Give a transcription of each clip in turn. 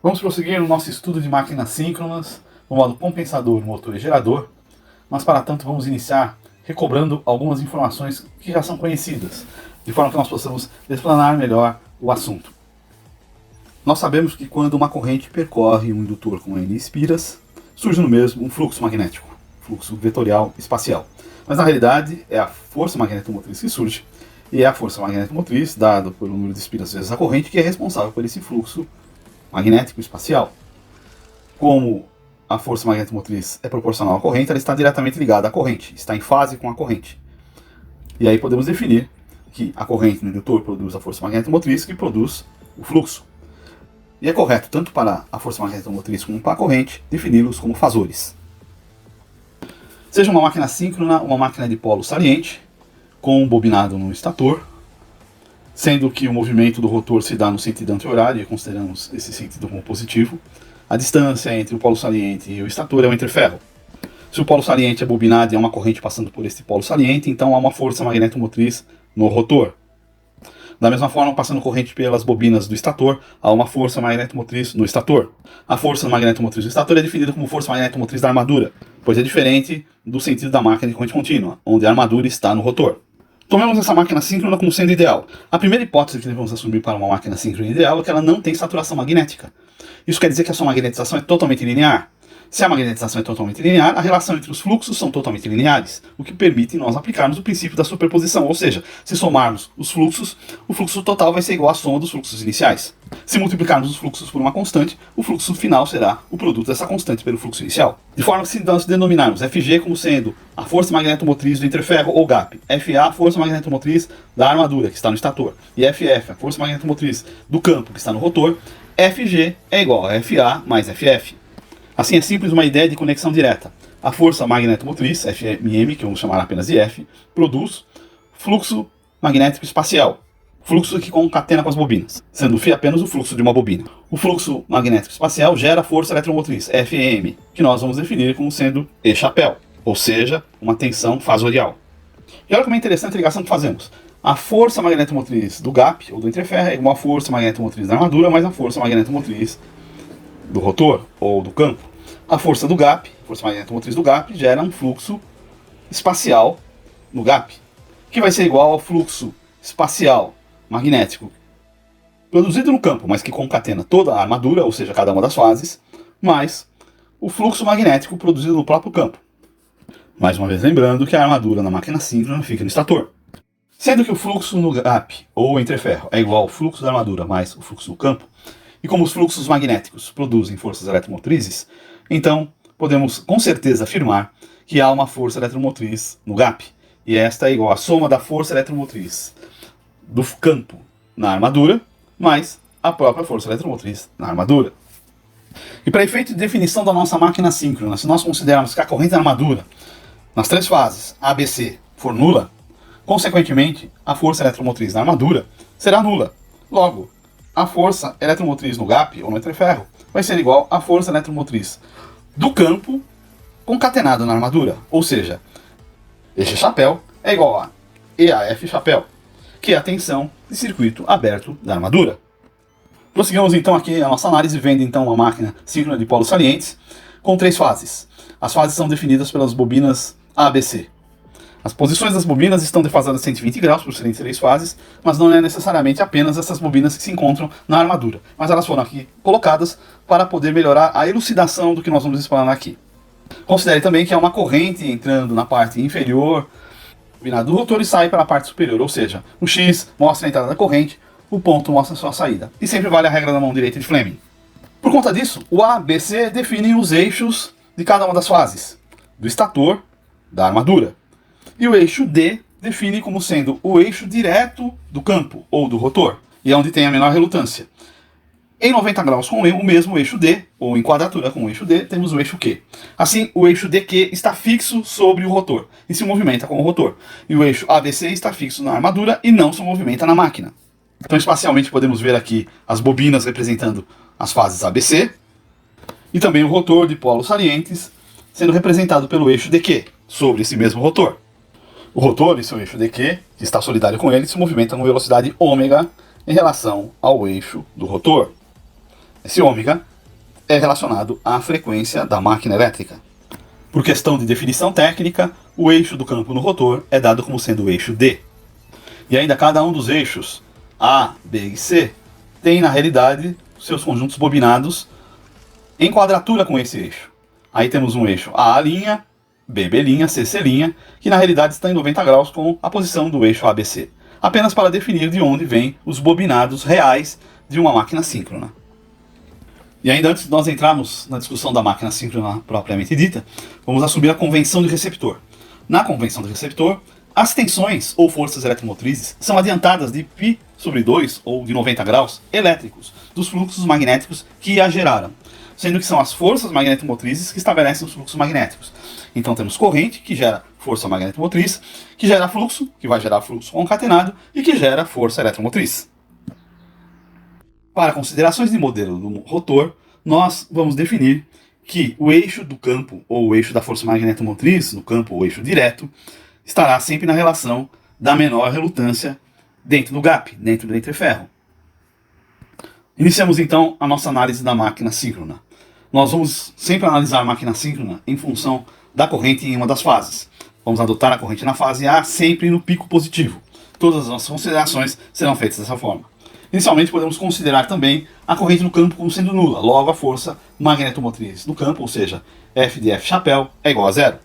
Vamos prosseguir no nosso estudo de máquinas síncronas, no modo compensador, motor e gerador, mas para tanto vamos iniciar recobrando algumas informações que já são conhecidas, de forma que nós possamos explanar melhor o assunto. Nós sabemos que quando uma corrente percorre um indutor com N espiras, surge no mesmo um fluxo magnético, fluxo vetorial espacial. Mas na realidade é a força magnetomotriz que surge, e é a força magnetomotriz, dada pelo número de espiras vezes a corrente, que é responsável por esse fluxo magnético espacial. Como a força magnetomotriz é proporcional à corrente, ela está diretamente ligada à corrente, está em fase com a corrente. E aí podemos definir que a corrente no indutor produz a força magnetomotriz que produz o fluxo. E é correto, tanto para a força magnetomotriz como para a corrente, defini-los como fasores. Seja uma máquina síncrona, uma máquina de polo saliente, com um bobinado no estator, sendo que o movimento do rotor se dá no sentido anti-horário, e consideramos esse sentido como positivo. A distância entre o polo saliente e o estator é o interferro. Se o polo saliente é bobinado e há uma corrente passando por este polo saliente, então há uma força magnetomotriz no rotor. Da mesma forma, passando corrente pelas bobinas do estator, há uma força magnetomotriz no estator. A força magnetomotriz do estator é definida como força magnetomotriz da armadura, pois é diferente do sentido da máquina de corrente contínua, onde a armadura está no rotor. Tomemos essa máquina síncrona como sendo ideal. A primeira hipótese que devemos assumir para uma máquina síncrona ideal é que ela não tem saturação magnética. Isso quer dizer que a sua magnetização é totalmente linear. Se a magnetização é totalmente linear, a relação entre os fluxos são totalmente lineares, o que permite nós aplicarmos o princípio da superposição, ou seja, se somarmos os fluxos, o fluxo total vai ser igual à soma dos fluxos iniciais. Se multiplicarmos os fluxos por uma constante, o fluxo final será o produto dessa constante pelo fluxo inicial. De forma que se nós denominarmos Fg como sendo a força magnetomotriz do interferro ou gap, Fa a força magnetomotriz da armadura que está no estator, e Ff a força magnetomotriz do campo que está no rotor, Fg é igual a Fa mais Ff. Assim é simples uma ideia de conexão direta. A força magnetomotriz, Fm, que vamos chamar apenas de F, produz fluxo magnético espacial, fluxo que concatena com as bobinas, sendo φ apenas o fluxo de uma bobina. O fluxo magnético espacial gera força eletromotriz, Fm, que nós vamos definir como sendo E-chapéu, ou seja, uma tensão fasorial. E olha como é interessante a ligação que fazemos. A força magnetomotriz do gap, ou do interferro, é igual à força magnetomotriz da armadura, mais a força magnetomotriz do rotor, ou do campo. A força do gap, força magnetomotriz do gap, gera um fluxo espacial no gap, que vai ser igual ao fluxo espacial magnético produzido no campo, mas que concatena toda a armadura, ou seja, cada uma das fases, mais o fluxo magnético produzido no próprio campo. Mais uma vez lembrando que a armadura na máquina síncrona fica no estator. Sendo que o fluxo no gap, ou interferro, é igual ao fluxo da armadura mais o fluxo no campo, e como os fluxos magnéticos produzem forças eletromotrizes, então podemos com certeza afirmar que há uma força eletromotriz no gap. E esta é igual à soma da força eletromotriz do campo na armadura, mais a própria força eletromotriz na armadura. E para efeito de definição da nossa máquina síncrona, se nós considerarmos que a corrente da armadura, nas três fases ABC, for nula, consequentemente, a força eletromotriz na armadura será nula. Logo, a força eletromotriz no gap, ou no interferro, vai ser igual à força eletromotriz do campo concatenada na armadura. Ou seja, este chapéu é igual a EAF chapéu, que é a tensão de circuito aberto da armadura. Prosseguimos então aqui a nossa análise, vendo então uma máquina síncrona de polos salientes com três fases. As fases são definidas pelas bobinas ABC. As posições das bobinas estão defasadas 120 graus por serem três fases, mas não é necessariamente apenas essas bobinas que se encontram na armadura, mas elas foram aqui colocadas para poder melhorar a elucidação do que nós vamos explanar aqui. Considere também que há uma corrente entrando na parte inferior do rotor e sai para a parte superior, ou seja, o X mostra a entrada da corrente, o ponto mostra a sua saída. E sempre vale a regra da mão direita de Fleming. Por conta disso, o A, B, C definem os eixos de cada uma das fases, do estator, da armadura. E o eixo D define como sendo o eixo direto do campo, ou do rotor, e é onde tem a menor relutância. Em 90 graus com o mesmo eixo D, ou em quadratura com o eixo D, temos o eixo Q. Assim, o eixo DQ está fixo sobre o rotor, e se movimenta com o rotor. E o eixo ABC está fixo na armadura e não se movimenta na máquina. Então, espacialmente, podemos ver aqui as bobinas representando as fases ABC, e também o rotor de polos salientes, sendo representado pelo eixo DQ, sobre esse mesmo rotor. O rotor e seu eixo DQ, que está solidário com ele, se movimentam com velocidade ômega em relação ao eixo do rotor. Esse ômega é relacionado à frequência da máquina elétrica. Por questão de definição técnica, o eixo do campo no rotor é dado como sendo o eixo D. E ainda cada um dos eixos A, B e C tem, na realidade, seus conjuntos bobinados em quadratura com esse eixo. Aí temos um eixo AA', BB', CC', que na realidade está em 90 graus com a posição do eixo ABC, apenas para definir de onde vêm os bobinados reais de uma máquina síncrona. E ainda antes de nós entrarmos na discussão da máquina síncrona propriamente dita, vamos assumir a convenção de receptor. Na convenção de receptor, as tensões ou forças eletromotrizes são adiantadas de π/2 ou de 90 graus elétricos dos fluxos magnéticos que a geraram, sendo que são as forças magnetomotrizes que estabelecem os fluxos magnéticos. Então temos corrente, que gera força magnetomotriz, que gera fluxo, que vai gerar fluxo concatenado, e que gera força eletromotriz. Para considerações de modelo do rotor, nós vamos definir que o eixo do campo, ou o eixo da força magnetomotriz, no campo ou eixo direto, estará sempre na relação da menor relutância dentro do gap, dentro do entreferro. Iniciamos então a nossa análise da máquina síncrona. Nós vamos sempre analisar a máquina síncrona em função da corrente em uma das fases. Vamos adotar a corrente na fase A sempre no pico positivo. Todas as nossas considerações serão feitas dessa forma. Inicialmente podemos considerar também a corrente no campo como sendo nula, logo a força magnetomotriz no campo, ou seja, F de F chapéu, é igual a zero.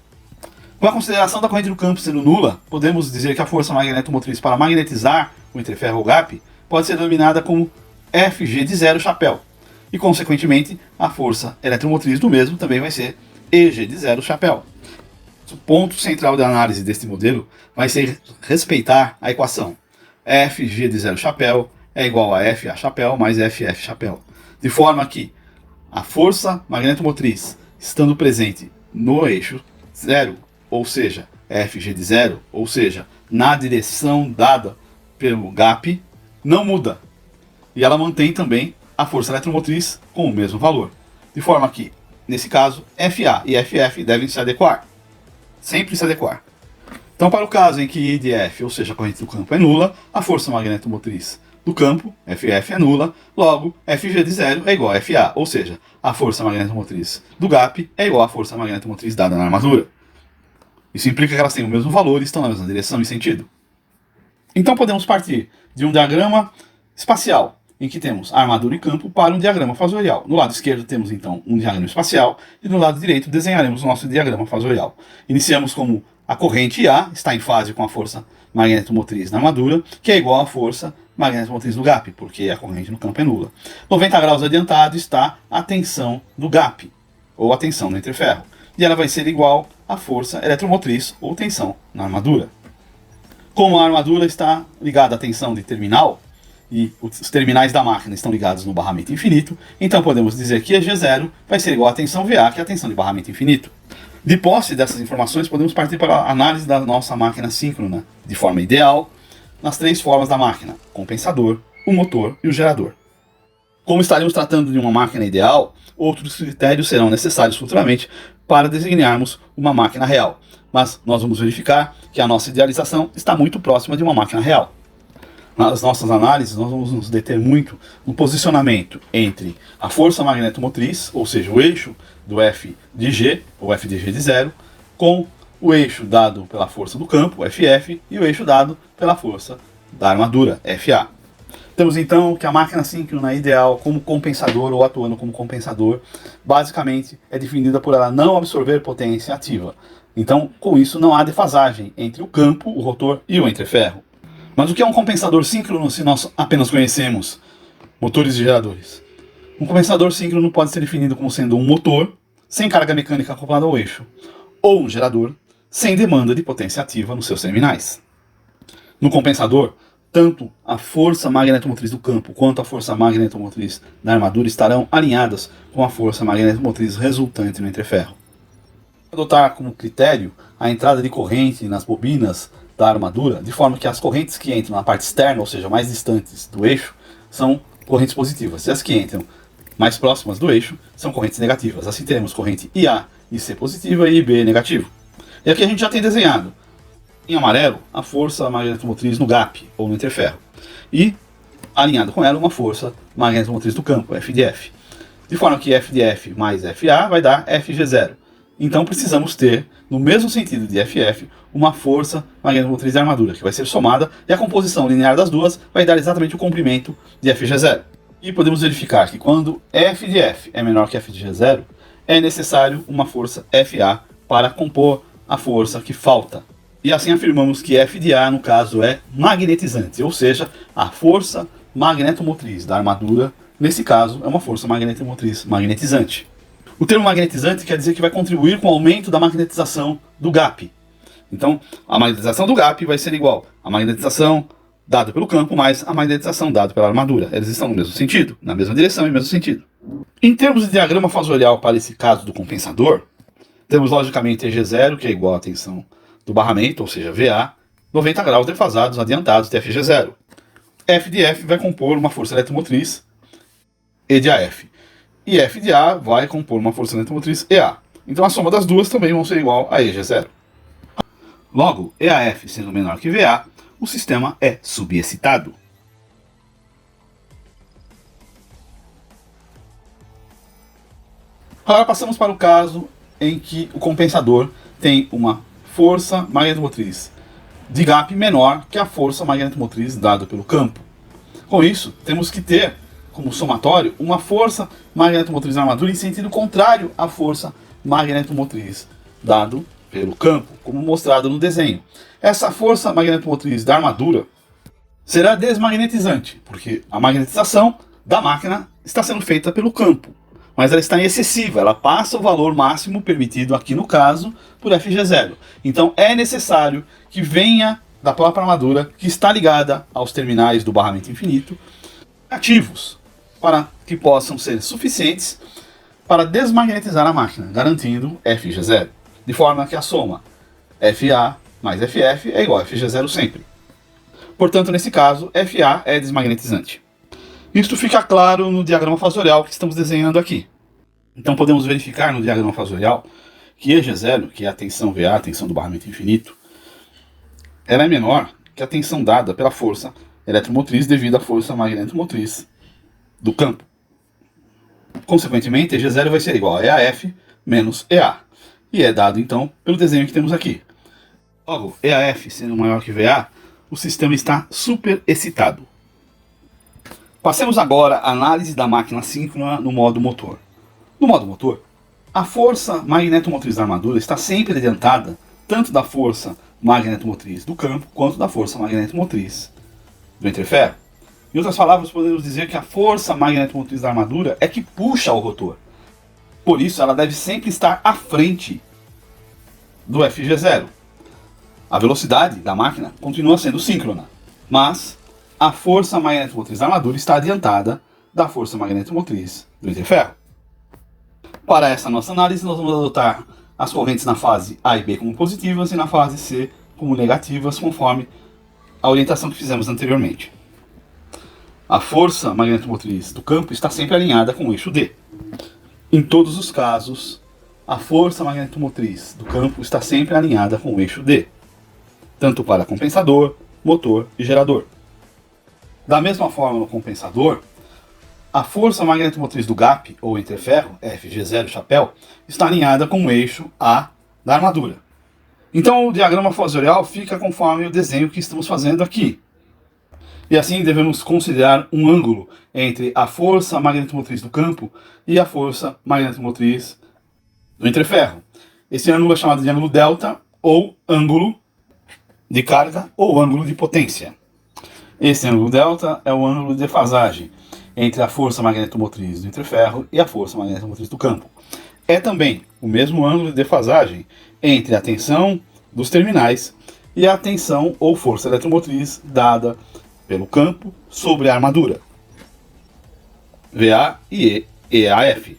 Com a consideração da corrente no campo sendo nula, podemos dizer que a força magnetomotriz para magnetizar o entreferro ou gap pode ser denominada como Fg de zero chapéu, e consequentemente a força eletromotriz do mesmo também vai ser Eg de zero chapéu. O ponto central da análise deste modelo vai ser respeitar a equação Fg de zero chapéu é igual a Fa chapéu mais Ff chapéu, de forma que a força magnetomotriz estando presente no eixo zero, ou seja, Fg de zero, ou seja, na direção dada pelo gap, não muda. E ela mantém também a força eletromotriz com o mesmo valor, de forma que, nesse caso, Fa e Ff devem se adequar, sempre se adequar. Então, para o caso em que I de F, ou seja, a corrente do campo é nula, a força magnetomotriz do campo, Ff é nula, logo Fg de zero é igual a Fa, ou seja, a força magnetomotriz do gap é igual à força magnetomotriz dada na armadura. Isso implica que elas têm o mesmo valor e estão na mesma direção e sentido. Então podemos partir de um diagrama espacial, em que temos armadura e campo, para um diagrama fasorial. No lado esquerdo temos então um diagrama espacial, e no lado direito desenharemos o nosso diagrama fasorial. Iniciamos como a corrente A está em fase com a força magnetomotriz na armadura, que é igual à força magnetomotriz do gap, porque a corrente no campo é nula. 90 graus adiantado está a tensão do gap, ou a tensão no entreferro, e ela vai ser igual à força eletromotriz ou tensão na armadura. Como a armadura está ligada à tensão de terminal, e os terminais da máquina estão ligados no barramento infinito, então podemos dizer que EG0 vai ser igual à tensão VA, que é a tensão de barramento infinito. De posse dessas informações, podemos partir para a análise da nossa máquina síncrona, de forma ideal, nas três formas da máquina: compensador, o motor e o gerador. Como estaremos tratando de uma máquina ideal, outros critérios serão necessários futuramente para designarmos uma máquina real, mas nós vamos verificar que a nossa idealização está muito próxima de uma máquina real. Nas nossas análises, nós vamos nos deter muito no posicionamento entre a força magnetomotriz, ou seja, o eixo do F de G, ou F de G de zero, com o eixo dado pela força do campo, FF, e o eixo dado pela força da armadura, FA. Temos então que a máquina síncrona ideal como compensador ou atuando como compensador, basicamente é definida por ela não absorver potência ativa. Então, com isso, não há defasagem entre o campo, o rotor e o entreferro. Mas o que é um compensador síncrono se nós apenas conhecemos motores e geradores? Um compensador síncrono pode ser definido como sendo um motor sem carga mecânica acoplada ao eixo, ou um gerador sem demanda de potência ativa nos seus terminais. No compensador, tanto a força magnetomotriz do campo quanto a força magnetomotriz da armadura estarão alinhadas com a força magnetomotriz resultante no entreferro. Adotar como critério a entrada de corrente nas bobinas da armadura, de forma que as correntes que entram na parte externa, ou seja, mais distantes do eixo, são correntes positivas, e as que entram mais próximas do eixo são correntes negativas. Assim teremos corrente IA e C positiva e IB negativo. E aqui a gente já tem desenhado em amarelo a força magnetomotriz no gap, ou no entreferro, e alinhado com ela uma força magnetomotriz do campo, F de F. De forma que F de F mais FA vai dar FG0. Então precisamos ter, no mesmo sentido de FF, uma força magnetomotriz de armadura, que vai ser somada, e a composição linear das duas vai dar exatamente o comprimento de FG0. E podemos verificar que quando F de F é menor que F de G0, é necessário uma força FA para compor a força que falta. E assim afirmamos que F de A, no caso, é magnetizante, ou seja, a força magnetomotriz da armadura, nesse caso, é uma força magnetomotriz magnetizante. O termo magnetizante quer dizer que vai contribuir com o aumento da magnetização do gap. Então, a magnetização do gap vai ser igual à magnetização dada pelo campo mais a magnetização dada pela armadura. Eles estão no mesmo sentido, na mesma direção e no mesmo sentido. Em termos de diagrama fasorial para esse caso do compensador, temos logicamente EG0, que é igual à tensão do barramento, ou seja, VA, 90 graus defasados adiantados de FG0. F de F vai compor uma força eletromotriz E de AF. E F de A vai compor uma força eletromotriz EA. Então a soma das duas também vão ser igual a EG0. Logo, EAF sendo menor que VA, o sistema é subexcitado. Agora passamos para o caso em que o compensador tem uma força magnetomotriz de gap menor que a força magnetomotriz dada pelo campo. Com isso, temos que ter como somatório uma força magnetomotriz da armadura em sentido contrário à força magnetomotriz dado pelo campo, como mostrado no desenho. Essa força magnetomotriz da armadura será desmagnetizante, porque a magnetização da máquina está sendo feita pelo campo, mas ela está excessiva, ela passa o valor máximo permitido aqui no caso por FG0. Então é necessário que venha da própria armadura, que está ligada aos terminais do barramento infinito, ativos, para que possam ser suficientes para desmagnetizar a máquina, garantindo FG0. De forma que a soma FA mais FF é igual a FG0 sempre. Portanto, nesse caso, FA é desmagnetizante. Isto fica claro no diagrama fasorial que estamos desenhando aqui. Então podemos verificar no diagrama fasorial que EG0, que é a tensão VA, a tensão do barramento infinito, ela é menor que a tensão dada pela força eletromotriz devido à força magnetomotriz do campo. Consequentemente, EG0 vai ser igual a EAF menos EA. E é dado, então, pelo desenho que temos aqui. Logo, EAF sendo maior que VA, o sistema está superexcitado. Passemos agora à análise da máquina síncrona no modo motor. No modo motor, a força magnetomotriz da armadura está sempre adiantada tanto da força magnetomotriz do campo quanto da força magnetomotriz do interferro. Em outras palavras, podemos dizer que a força magnetomotriz da armadura é que puxa o rotor. Por isso, ela deve sempre estar à frente do FG0. A velocidade da máquina continua sendo síncrona, mas a força magnetomotriz da armadura está adiantada da força magnetomotriz do interferro. Para essa nossa análise, nós vamos adotar as correntes na fase A e B como positivas e na fase C como negativas, conforme a orientação que fizemos anteriormente. A força magnetomotriz do campo está sempre alinhada com o eixo D. Em todos os casos, a força magnetomotriz do campo está sempre alinhada com o eixo D, tanto para compensador, motor e gerador. Da mesma forma no compensador, a força magnetomotriz do gap, ou interferro, FG0 chapéu, está alinhada com o eixo A da armadura. Então o diagrama fasorial fica conforme o desenho que estamos fazendo aqui. E assim devemos considerar um ângulo entre a força magnetomotriz do campo e a força magnetomotriz do interferro. Esse ângulo é chamado de ângulo delta, ou ângulo de carga, ou ângulo de potência. Esse ângulo delta é o ângulo de defasagem entre a força magnetomotriz do interferro e a força magnetomotriz do campo. É também o mesmo ângulo de defasagem entre a tensão dos terminais e a tensão ou força eletromotriz dada pelo campo sobre a armadura. VA e EAF.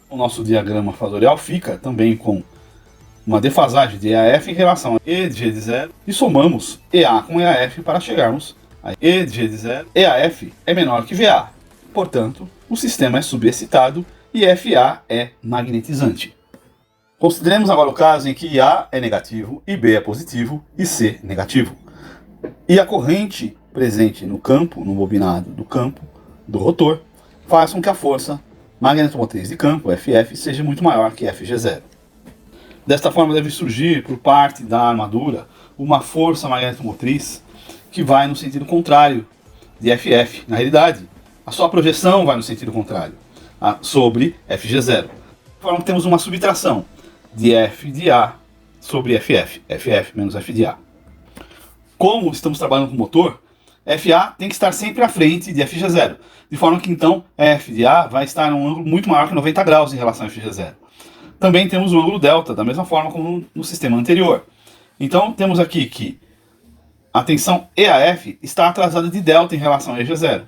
O nosso diagrama fasorial fica também com uma defasagem de EAF em relação a E de G de 0 e somamos EA com EAF para chegarmos a E de G de 0. EAF é menor que VA, portanto, o sistema é subexcitado e FA é magnetizante. Consideremos agora o caso em que A é negativo, e B é positivo e C negativo. E a corrente presente no campo, no bobinado do campo do rotor, faz com que a força magnetomotriz de campo, FF, seja muito maior que FG0. Desta forma deve surgir por parte da armadura uma força magnetomotriz que vai no sentido contrário de FF. Na realidade, a sua projeção vai no sentido contrário sobre FG0. De forma que temos uma subtração de F de A sobre FF, FF menos F de A. Como estamos trabalhando com motor, FA tem que estar sempre à frente de FG0, de forma que então F de A vai estar em um ângulo muito maior que 90 graus em relação a FG0. Também temos o ângulo delta, da mesma forma como no sistema anterior. Então temos aqui que a tensão EAF está atrasada de delta em relação a EG0.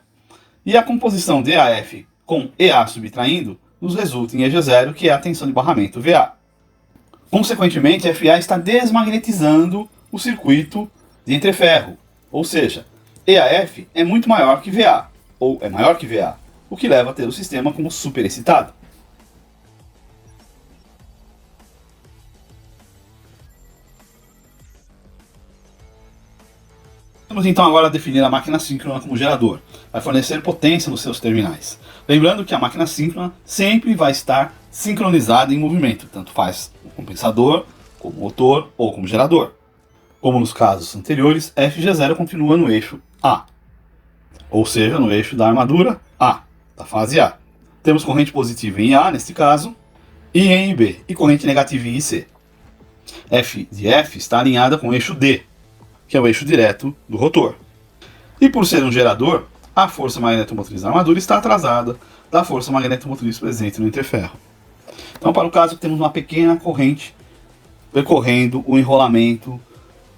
E a composição de EAF com EA subtraindo nos resulta em EG0, que é a tensão de barramento VA. Consequentemente, FA está desmagnetizando o circuito de entreferro, ou seja, EAF é muito maior que VA, ou é maior que VA, o que leva a ter o sistema como superexcitado. Vamos então agora definir a máquina síncrona como gerador. Vai fornecer potência nos seus terminais. Lembrando que a máquina síncrona sempre vai estar sincronizada em movimento, tanto faz o compensador, como motor ou como gerador. Como nos casos anteriores, FG0 continua no eixo A, ou seja, no eixo da armadura A, da fase A. Temos corrente positiva em A, neste caso, e em B, e corrente negativa em IC. F de F está alinhada com o eixo D, que é o eixo direto do rotor. E por ser um gerador, a força magnetomotriz da armadura está atrasada da força magnetomotriz presente no interferro. Então, para o caso que temos uma pequena corrente percorrendo o enrolamento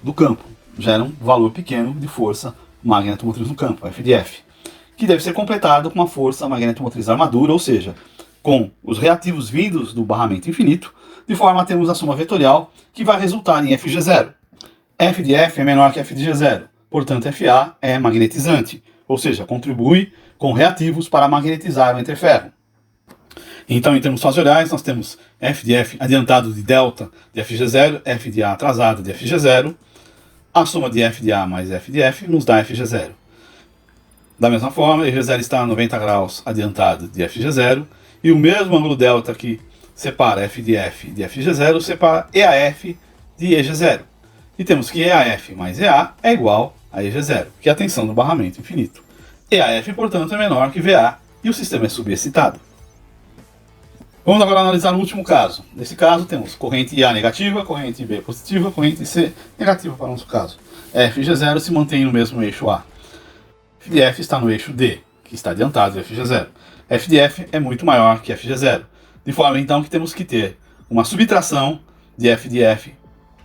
do campo, gera um valor pequeno de força magnetomotriz no campo, F de F, que deve ser completado com uma força magnetomotriz da armadura, ou seja, com os reativos vindos do barramento infinito, de forma a termos a soma vetorial que vai resultar em FG0. F de F é menor que F de G0, portanto FA é magnetizante, ou seja, contribui com reativos para magnetizar o interferro. Então, em termos fasoriais, nós temos F de F adiantado de delta de FG0, F de A atrasado de FG0, a soma de F de A mais F de F nos dá FG0. Da mesma forma, EG0 está a 90 graus adiantado de FG0, e o mesmo ângulo delta que separa F de FG0 separa EAF de EG0. E temos que EAF mais EA é igual a EG0, que é a tensão do barramento infinito. EAF, portanto, é menor que VA e o sistema é subexcitado. Vamos agora analisar o último caso. Nesse caso temos corrente IA negativa, corrente B positiva, corrente C negativa para o nosso caso. FG0 se mantém no mesmo eixo A. F de F está no eixo D, que está adiantado de FG0. F de F é muito maior que FG0, de forma então que temos que ter uma subtração de F de F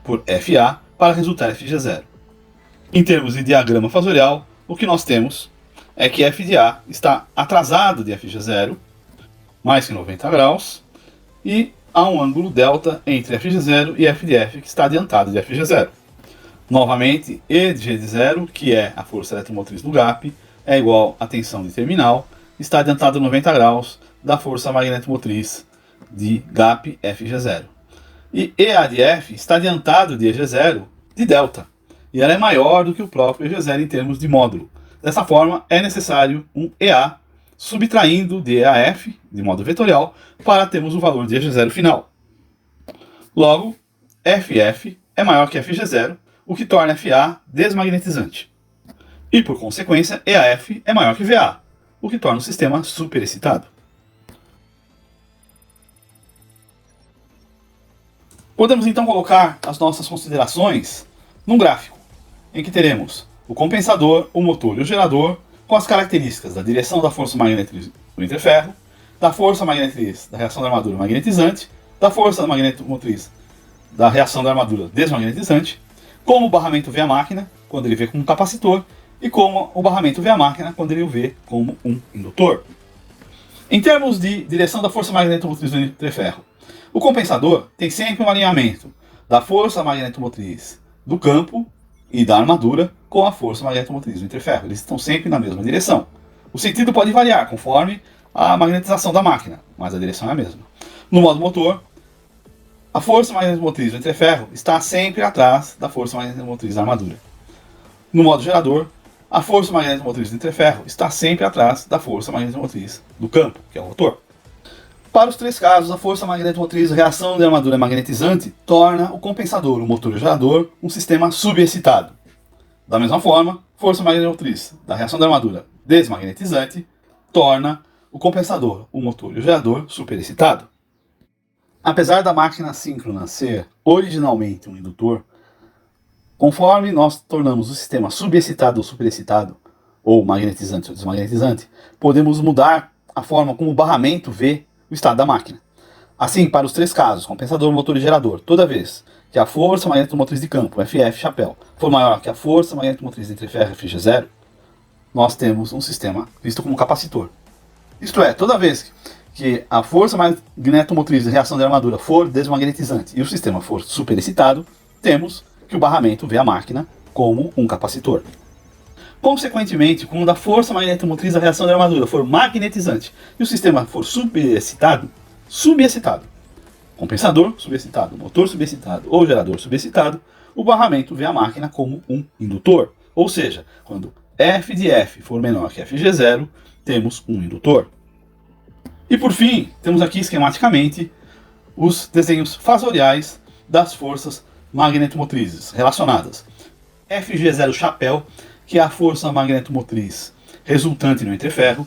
por FA para resultar FG0. Em termos de diagrama fasorial, o que nós temos é que F de A está atrasado de FG0, mais que 90 graus, e há um ângulo delta entre FG0 e F de F que está adiantado de FG0. Novamente, E de G de 0, que é a força eletromotriz do gap, é igual à tensão de terminal, está adiantado 90 graus da força magnetomotriz de gap FG0. E EA de F está adiantado de EG0 de delta, e ela é maior do que o próprio EG0 em termos de módulo. Dessa forma, é necessário um EA subtraindo de EAF, de modo vetorial, para termos o valor de EG0 final. Logo, FF é maior que FG0, o que torna FA desmagnetizante. E, por consequência, EAF é maior que VA, o que torna o sistema superexcitado. Podemos então colocar as nossas considerações num gráfico, em que teremos o compensador, o motor e o gerador com as características da direção da força magnetriz do interferro, da força magnetriz da reação da armadura magnetizante, da força magnetomotriz da reação da armadura desmagnetizante, como o barramento vê a máquina, quando ele vê como um capacitor, e como o barramento vê a máquina, quando ele o vê como um indutor. Em termos de direção da força magnetomotriz do interferro, o compensador tem sempre um alinhamento da força magnetomotriz do campo e da armadura com a força magnetomotriz do interferro. Eles estão sempre na mesma direção. O sentido pode variar conforme a magnetização da máquina, mas a direção é a mesma. No modo motor, a força magnetomotriz do interferro está sempre atrás da força magnetomotriz da armadura. No modo gerador, a força magnetomotriz do interferro está sempre atrás da força magnetomotriz do campo, que é o rotor. Para os três casos, a força magnetomotriz, reação de armadura magnetizante, torna o compensador, o motor e o gerador, um sistema subexcitado. Da mesma forma, força magnetomotriz da reação da armadura desmagnetizante torna o compensador, o motor e o gerador superexcitado. Apesar da máquina síncrona ser originalmente um indutor, conforme nós tornamos o sistema subexcitado ou superexcitado, ou magnetizante ou desmagnetizante, podemos mudar a forma como o barramento vê o estado da máquina. Assim, para os três casos, compensador, motor e gerador, toda vez que a força magnetomotriz de campo, FF, chapéu, for maior que a força magnetomotriz entre ferro e FG0, nós temos um sistema visto como capacitor. Isto é, toda vez que a força magnetomotriz de reação de armadura for desmagnetizante e o sistema for superexcitado, temos que o barramento vê a máquina como um capacitor. Consequentemente, quando a força magnetomotriz da reação de armadura for magnetizante e o sistema for subexcitado, compensador subexcitado, motor subexcitado ou gerador subexcitado, o barramento vê a máquina como um indutor. Ou seja, quando F de F for menor que Fg0, temos um indutor. E por fim, temos aqui esquematicamente os desenhos fasoriais das forças magnetomotrizes relacionadas. Fg0 chapéu, que é a força magnetomotriz resultante no entreferro,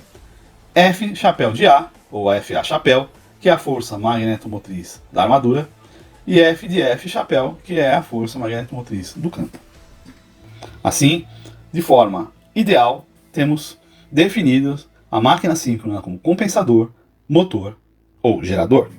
F chapéu de A, ou FA chapéu, que é a força magnetomotriz da armadura, e F de F chapéu, que é a força magnetomotriz do campo. Assim, de forma ideal, temos definidos a máquina síncrona como compensador, motor ou gerador.